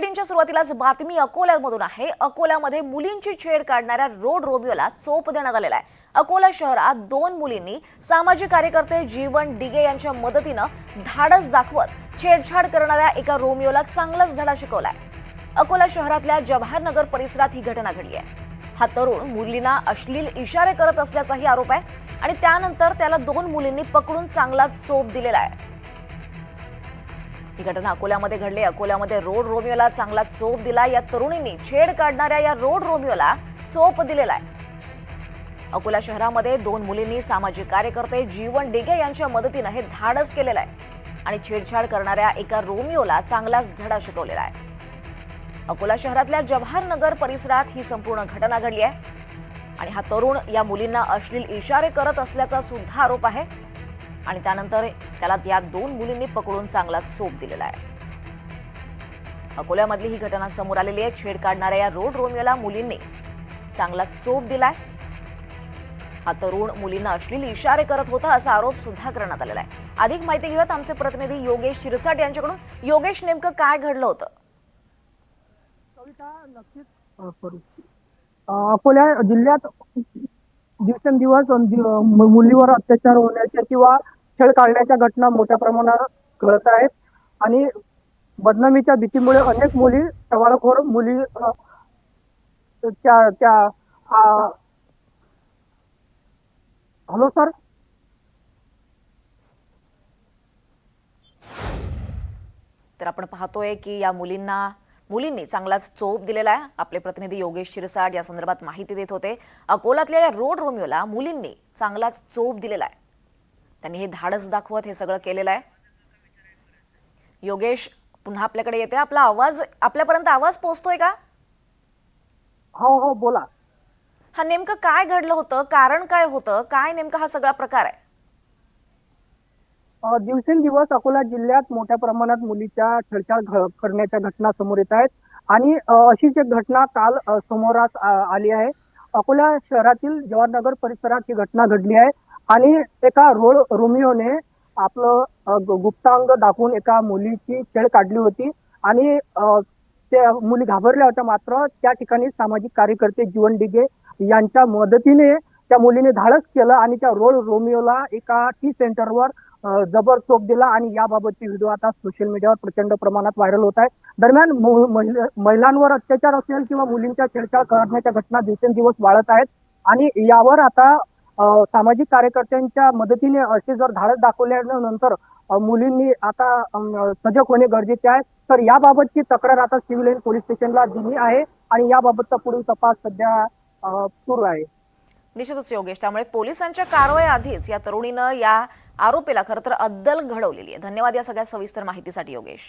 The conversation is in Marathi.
बुलेटिनच्या सुरुवातीलाच बातमी अकोल्यामधून आहे। अकोल्यामध्ये मुलींची छेड काढणाऱ्या रोड रोमियोला चोप देण्यात आलेला आहे। अकोला शहरात दोन मुलींनी सामाजिक कार्यकर्ते जीवन डिगे यांच्या मदतीने धाडस दाखवत छेडछाड करणाऱ्या एका रोमियोला चांगलाच धडा शिकवलाय। अकोला शहरातल्या जवाहर नगर परिसरात ही घटना घडली आहे। हा तरुण मुलींना अश्लील इशारे करत असल्याचाही आरोप आहे आणि त्यानंतर त्याला दोन मुलींनी पकडून चांगला चोप दिलेला आहे। ही घटना अकोल्यामध्ये घडली। अकोल्यामध्ये रोड रोमियोला चांगला चोप दिला। या तरुणींनी छेड काढणाऱ्या या रोड रोमियोला चोप दिलेला आहे। अकोला शहरामध्ये दोन मुलींनी सामाजिक कार्यकर्ते जीवन डिगे यांच्या मदतीने हे धाडस केलेलं आहे आणि छेडछाड करणाऱ्या एका रोमियोला चांगलाच धडा शिकवलेला आहे। अकोला शहरातल्या जवाहर नगर परिसरात ही संपूर्ण घटना घडली आहे आणि हा तरुण या मुलींना अश्लील इशारे करत असल्याचा सुद्धा आरोप आहे आणि त्यानंतर त्याला या दोन मुलींनी पकडून चांगला चोप दिलेला आहे। अकोल्यामधली ही घटना समोर आलेली आहे। छेड काढणाऱ्या या रोड रोमियोला मुलींनी चांगला चोप दिलाय। हा तरुण मुलींना अश्लील इशारे करत होता असा आरोप सुद्धा करण्यात आलेला आहे। अधिक माहिती घेऊयात आमचे प्रतिनिधी योगेश शिरसाट यांच्याकडून। योगेश, नेमकं काय घडलं होतं? अकोला जिल्ह्यात दिवसेंदिवस मुलीवर अत्याचार होण्याच्या किंवा छळ काढण्याच्या घटना मोठ्या प्रमाणात घडत आहेत आणि बदनामीच्या भीतीमुळे अनेक मुली टवाळखोर मुली हॅलो सर, तर आपण पाहतोय की या मुलींनी चांगलाच चोप दिलेला आहे। आपले प्रतिनिधी योगेश शिरसाट या संदर्भात माहिती देत होते। अकोल्यातल्या या रोड रोमियोला मुलींनी चांगलाच चोप दिलेला आहे। त्यांनी हे धाडस दाखवत हे सगळं केलेलं आहे। योगेश, पुन्हा आपल्याकडे येते। आपल्यापर्यंत आवाज पोहोचतोय का? हो हो, बोला। हा नेमकं काय घडलं होतं? कारण काय होतं? काय नेमका हा सगळा प्रकार आहे? दिवसेंदिवस अकोला जिल्ह्यात मोठ्या प्रमाणात मुलीच्या छेडछाड करण्याच्या घटना समोर येत आहेत आणि अशीच एक घटना काल समोरास आली आहे। अकोला शहरातील जवाहरनगर परिसरात ही घटना घडली आहे आणि एका रोड रोमियोने आपलं गुप्तांग दाखवून एका मुलीची छेड काढली होती आणि त्या मुली घाबरल्या होत्या। मात्र त्या ठिकाणी सामाजिक कार्यकर्ते जीवन डिगे यांच्या मदतीने त्या मुलीने धाडस केलं आणि त्या रोड रोमियोला एका टी सेंटरवर जबर चोप दिला आणि याबाबतचे व्हिडिओ आता सोशल मीडियावर प्रचंड प्रमाणात व्हायरल होत आहे। दरम्यान महिलांवर अत्याचार असेल किंवा मुलींच्या छेडछाड करण्याच्या घटना दिवसेंदिवस वाढत आहेत आणि यावर आता सामाजिक कार्यकर्त्यांच्या मदतीने असे जर धाडस दाखवल्यानंतर मुलींनी आता सजग होणे गरजेचे आहे। तर याबाबतची तक्रार आता सिव्हिल लाईन पोलीस स्टेशनला दिली आहे आणि याबाबतचा पुढील तपास सध्या सुरू आहे। निश्चितच योगेश, त्यामुळे पोलिसांच्या कारवाईआधीच या तरुणीनं या आरोपीला खरं तर अद्दल घडवलेली आहे। धन्यवाद या सगळ्या सविस्तर माहितीसाठी योगेश।